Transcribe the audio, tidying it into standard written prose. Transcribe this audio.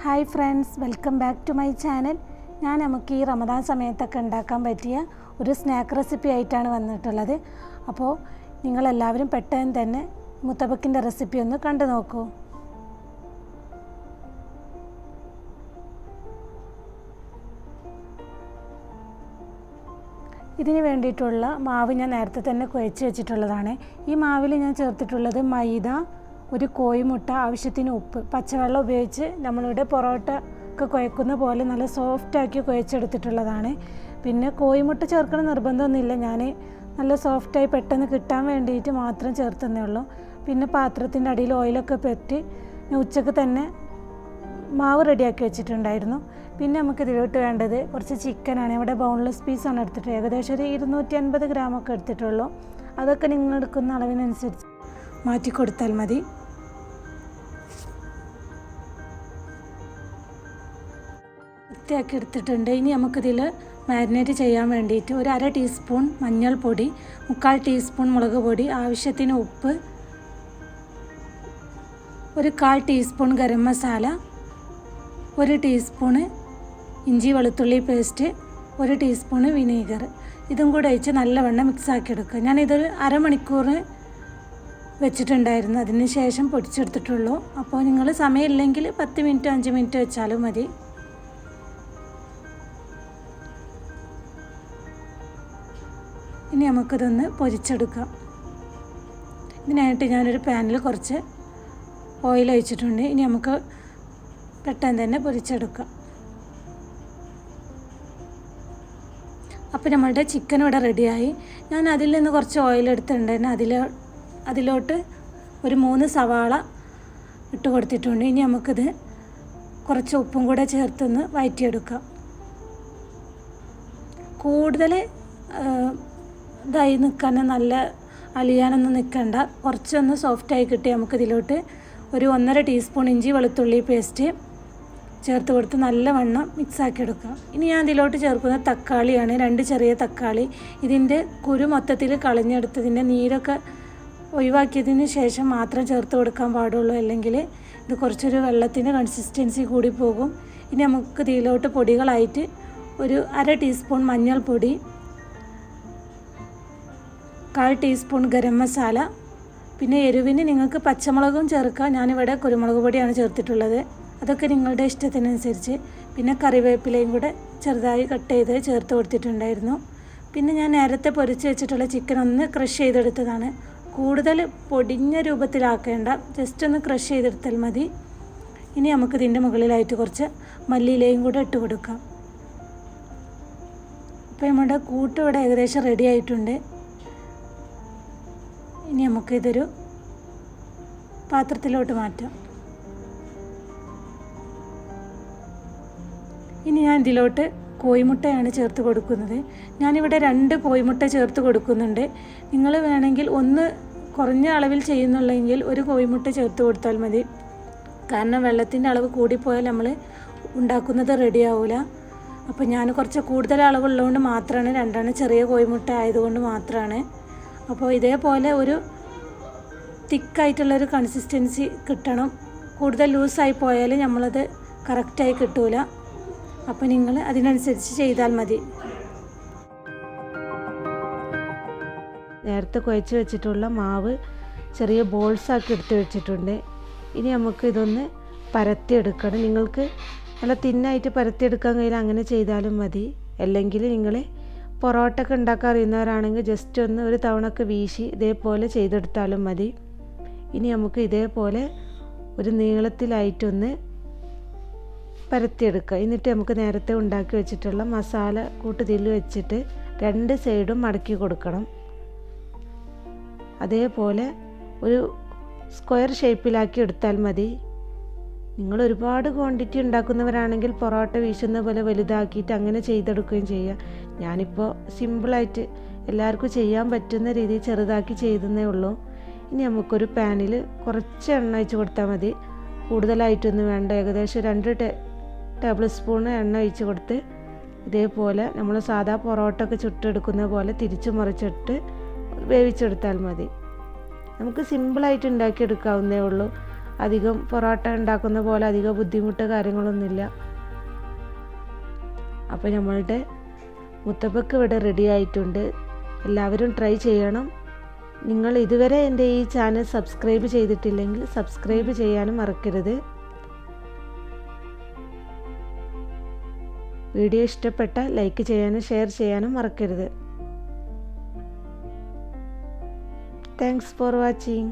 Hi friends, welcome back to my channel. നമുക്ക് ഈ റമദാൻ സമയത്തൊക്കെ ഉണ്ടാക്കാൻ പറ്റിയ ഒരു സ്നാക്ക് റെസിപ്പി ആയിട്ടാണ് വന്നിട്ടുള്ളത്. അപ്പോൾ നിങ്ങളെല്ലാവരും പെട്ടെന്ന് തന്നെ മുത്തബക്കിൻ്റെ റെസിപ്പി ഒന്ന് കണ്ടു നോക്കൂ. ഇതിന് വേണ്ടിയിട്ടുള്ള മാവ് ഞാൻ നേരത്തെ തന്നെ കുഴച്ച് വെച്ചിട്ടുള്ളതാണ്. ഈ മാവിൽ ഞാൻ ചേർത്തിട്ടുള്ളത് മൈദ, ഒരു കോഴിമുട്ട, ആവശ്യത്തിന് ഉപ്പ്, പച്ചവെള്ളം ഉപയോഗിച്ച് നമ്മളുടെ പൊറോട്ട ഒക്കെ കുഴക്കുന്ന പോലെ നല്ല സോഫ്റ്റാക്കി കുഴച്ചെടുത്തിട്ടുള്ളതാണ്. പിന്നെ കോഴിമുട്ട ചേർക്കണം നിർബന്ധമൊന്നുമില്ല, ഞാൻ നല്ല സോഫ്റ്റായി പെട്ടെന്ന് കിട്ടാൻ വേണ്ടിയിട്ട് മാത്രം ചേർത്തന്നേ ഉള്ളൂ. പിന്നെ പാത്രത്തിൻ്റെ അടിയിൽ ഓയിലൊക്കെ പറ്റി ഉച്ചക്ക് തന്നെ മാവ് റെഡിയാക്കി വെച്ചിട്ടുണ്ടായിരുന്നു. പിന്നെ നമുക്ക് ഇതിലോട്ട് വേണ്ടത് കുറച്ച് ചിക്കനാണ്. ഇവിടെ ബോൺലെസ് പീസാണ് എടുത്തിട്ട് ഏകദേശം ഒരു 250 ഗ്രാമൊക്കെ എടുത്തിട്ടുള്ളൂ. അതൊക്കെ നിങ്ങൾ എടുക്കുന്ന അളവിനനുസരിച്ച് മാറ്റി കൊടുത്താൽ മതി. വൃത്തിയാക്കി എടുത്തിട്ടുണ്ട്. ഇനി നമുക്കിതിൽ മാരിനേറ്റ് ചെയ്യാൻ വേണ്ടിയിട്ട് ഒരു 1/2 ടീസ്പൂൺ മഞ്ഞൾപ്പൊടി, 3/4 ടീസ്പൂൺ മുളക് പൊടി, ആവശ്യത്തിന് ഉപ്പ്, ഒരു 1/4 ടീസ്പൂൺ ഗരം മസാല, 1 ടീസ്പൂണ് ഇഞ്ചി വെളുത്തുള്ളി പേസ്റ്റ്, 1 ടീസ്പൂണ് വിനീഗർ, ഇതും കൂടെ ഒഴിച്ച് നല്ലവണ്ണം മിക്സാക്കി എടുക്കുക. ഞാനിതൊരു അരമണിക്കൂർ വെച്ചിട്ടുണ്ടായിരുന്നു, അതിന് ശേഷം പൊടിച്ചെടുത്തിട്ടുള്ളൂ. അപ്പോൾ നിങ്ങൾ സമയമില്ലെങ്കിൽ 10 മിനിറ്റ് 5 മിനിറ്റ് വെച്ചാലും മതി. ഇനി നമുക്കിതൊന്ന് പൊരിച്ചെടുക്കാം. ഇതിനായിട്ട് ഞാനൊരു പാനിൽ കുറച്ച് ഓയിൽ ഒഴിച്ചിട്ടുണ്ട്. ഇനി നമുക്ക് പെട്ടെന്ന് തന്നെ പൊരിച്ചെടുക്കാം. അപ്പോൾ നമ്മളുടെ ചിക്കൻ ഇവിടെ റെഡിയായി. ഞാൻ അതിൽ നിന്ന് കുറച്ച് ഓയിൽ എടുത്തിട്ടുണ്ടായിരുന്നു. അതിലോട്ട് ഒരു 3 സവാള ഇട്ട് കൊടുത്തിട്ടുണ്ട്. ഇനി നമുക്കിത് കുറച്ച് ഉപ്പും കൂടെ ചേർത്തൊന്ന് വഴറ്റിയെടുക്കാം. കൂടുതൽ ഇതായി നിൽക്കാൻ, നല്ല അലിയാനൊന്നും നിൽക്കണ്ട, കുറച്ചൊന്ന് സോഫ്റ്റായി കിട്ടി നമുക്കിതിലോട്ട് ഒരു 1.5 ടീസ്പൂൺ ഇഞ്ചി വെളുത്തുള്ളി പേസ്റ്റ് ചേർത്ത് കൊടുത്ത് നല്ലവണ്ണം മിക്സാക്കി എടുക്കാം. ഇനി ഞാൻ ഇതിലോട്ട് ചേർക്കുന്നത് തക്കാളിയാണ്, 2 ചെറിയ തക്കാളി. ഇതിൻ്റെ കുരു മൊത്തത്തിൽ കളഞ്ഞെടുത്തതിൻ്റെ നീരൊക്കെ ഒഴിവാക്കിയതിന് ശേഷം മാത്രം ചേർത്ത് കൊടുക്കാൻ പാടുള്ളൂ, അല്ലെങ്കിൽ ഇത് കുറച്ചൊരു വെള്ളത്തിൻ്റെ കൺസിസ്റ്റൻസി കൂടി പോകും. ഇനി നമുക്ക് ഇതിലോട്ട് പൊടികളായിട്ട് ഒരു 1/2 ടീസ്പൂൺ മഞ്ഞൾപ്പൊടി, 1/4 ടീസ്പൂൺ ഗരം മസാല, പിന്നെ എരിവിന് നിങ്ങൾക്ക് പച്ചമുളകും ചേർക്കാം. ഞാനിവിടെ കുരുമുളക് പൊടിയാണ് ചേർത്തിട്ടുള്ളത്. അതൊക്കെ നിങ്ങളുടെ ഇഷ്ടത്തിനനുസരിച്ച്. പിന്നെ കറിവേപ്പിലയും കൂടെ ചെറുതായി കട്ട് ചെയ്ത് ചേർത്ത് കൊടുത്തിട്ടുണ്ടായിരുന്നു. പിന്നെ ഞാൻ നേരത്തെ പൊരിച്ച് വെച്ചിട്ടുള്ള ചിക്കൻ ഒന്ന് ക്രഷ് ചെയ്തെടുത്തതാണ്. കൂടുതൽ പൊടിഞ്ഞ രൂപത്തിലാക്കേണ്ട, ജസ്റ്റ് ഒന്ന് ക്രഷ് ചെയ്തെടുത്താൽ മതി. ഇനി നമുക്കിതിൻ്റെ മുകളിലായിട്ട് കുറച്ച് മല്ലിയിലയും കൂടെ ഇട്ട് കൊടുക്കാം. അപ്പോൾ നമ്മുടെ കൂട്ട് ഇവിടെ ഏകദേശം റെഡി ആയിട്ടുണ്ട്. ഇനി നമുക്കിതൊരു പാത്രത്തിലോട്ട് മാറ്റാം. ഇനി ഞാൻ ഇതിലോട്ട് കോഴിമുട്ടയാണ് ചേർത്ത് കൊടുക്കുന്നത്. ഞാനിവിടെ 2 കോഴിമുട്ട ചേർത്ത് കൊടുക്കുന്നുണ്ട്. നിങ്ങൾ വേണമെങ്കിൽ ഒന്ന് കുറഞ്ഞ അളവിൽ ചെയ്യുന്നുള്ളെങ്കിൽ 1 കോഴിമുട്ട ചേർത്ത് കൊടുത്താൽ മതി. കാരണം വെള്ളത്തിൻ്റെ അളവ് കൂടിപ്പോയാൽ നമ്മൾ ഉണ്ടാക്കുന്നത് റെഡിയാവില്ല. അപ്പോൾ ഞാൻ കുറച്ച് കൂടുതൽ അളവുള്ളതുകൊണ്ട് മാത്രമാണ്, 2 ചെറിയ കോഴിമുട്ട ആയതുകൊണ്ട് മാത്രമാണ്. അപ്പോൾ ഇതേപോലെ ഒരു തിക്കായിട്ടുള്ളൊരു കൺസിസ്റ്റൻസി കിട്ടണം. കൂടുതൽ ലൂസായി പോയാൽ നമ്മളത് കറക്റ്റായി കിട്ടൂല. അപ്പോൾ നിങ്ങൾ അതിനനുസരിച്ച് ചെയ്താൽ മതി. നേരത്തെ കുഴച്ച് വെച്ചിട്ടുള്ള മാവ് ചെറിയ ബോൾസാക്കി എടുത്ത് വെച്ചിട്ടുണ്ട്. ഇനി നമുക്ക് ഇതൊന്ന് പരത്തിയെടുക്കണം. നിങ്ങൾക്ക് നല്ല തിന്നായിട്ട് പരത്തിയെടുക്കാൻ കഴിയില്ല, അങ്ങനെ ചെയ്താലും മതി. അല്ലെങ്കിൽ നിങ്ങൾ പൊറോട്ട ഒക്കെ ഉണ്ടാക്കാൻ അറിയുന്നവരാണെങ്കിൽ ജസ്റ്റ് ഒന്ന് ഒരു തവണയൊക്കെ വീശി ഇതേപോലെ ചെയ്തെടുത്താലും മതി. ഇനി നമുക്ക് ഇതേപോലെ ഒരു നീളത്തിലായിട്ടൊന്ന് പരത്തിയെടുക്കുക. എന്നിട്ട് നമുക്ക് നേരത്തെ ഉണ്ടാക്കി വെച്ചിട്ടുള്ള മസാല കൂട്ടുതിൽ വെച്ചിട്ട് 2 സൈഡും മടക്കി കൊടുക്കണം. അതേപോലെ ഒരു സ്ക്വയർ ഷേപ്പിലാക്കി എടുത്താൽ മതി. നിങ്ങൾ ഒരുപാട് ക്വാണ്ടിറ്റി ഉണ്ടാക്കുന്നവരാണെങ്കിൽ പൊറോട്ട വീശുന്ന പോലെ വലുതാക്കിയിട്ട് അങ്ങനെ ചെയ്തെടുക്കുകയും ചെയ്യുക. ഞാനിപ്പോൾ സിമ്പിളായിട്ട് എല്ലാവർക്കും ചെയ്യാൻ പറ്റുന്ന രീതിയിൽ ചെറുതാക്കി ചെയ്തേ ഉള്ളൂ. ഇനി നമുക്കൊരു പാനിൽ കുറച്ച് എണ്ണ ഒഴിച്ച് കൊടുത്താൽ മതി, കൂടുതലായിട്ടൊന്നും വേണ്ട. ഏകദേശം 2 ടേബിൾ സ്പൂൺ എണ്ണ ഒഴിച്ച് കൊടുത്ത് ഇതേപോലെ നമ്മൾ സാധാ പൊറോട്ട ഒക്കെ ചുട്ടെടുക്കുന്ന പോലെ തിരിച്ച് മറിച്ചിട്ട് വേവിച്ചെടുത്താൽ മതി. നമുക്ക് സിമ്പിളായിട്ട് ഉണ്ടാക്കിയെടുക്കാവുന്നേ ഉള്ളൂ. അധികം പൊറോട്ട ഉണ്ടാക്കുന്ന പോലെ അധികം ബുദ്ധിമുട്ട് കാര്യങ്ങളൊന്നുമില്ല. അപ്പോൾ നമ്മളുടെ മുത്തപ്പക്ക് ഇവിടെ റെഡി ആയിട്ടുണ്ട്. എല്ലാവരും ട്രൈ ചെയ്യണം. നിങ്ങൾ ഇതുവരെ എൻ്റെ ഈ ചാനൽ സബ്സ്ക്രൈബ് ചെയ്തിട്ടില്ലെങ്കിൽ സബ്സ്ക്രൈബ് ചെയ്യാനും മറക്കരുത്. വീഡിയോ ഇഷ്ടപ്പെട്ടാൽ ലൈക്ക് ചെയ്യാനും ഷെയർ ചെയ്യാനും മറക്കരുത്. Thanks for watching.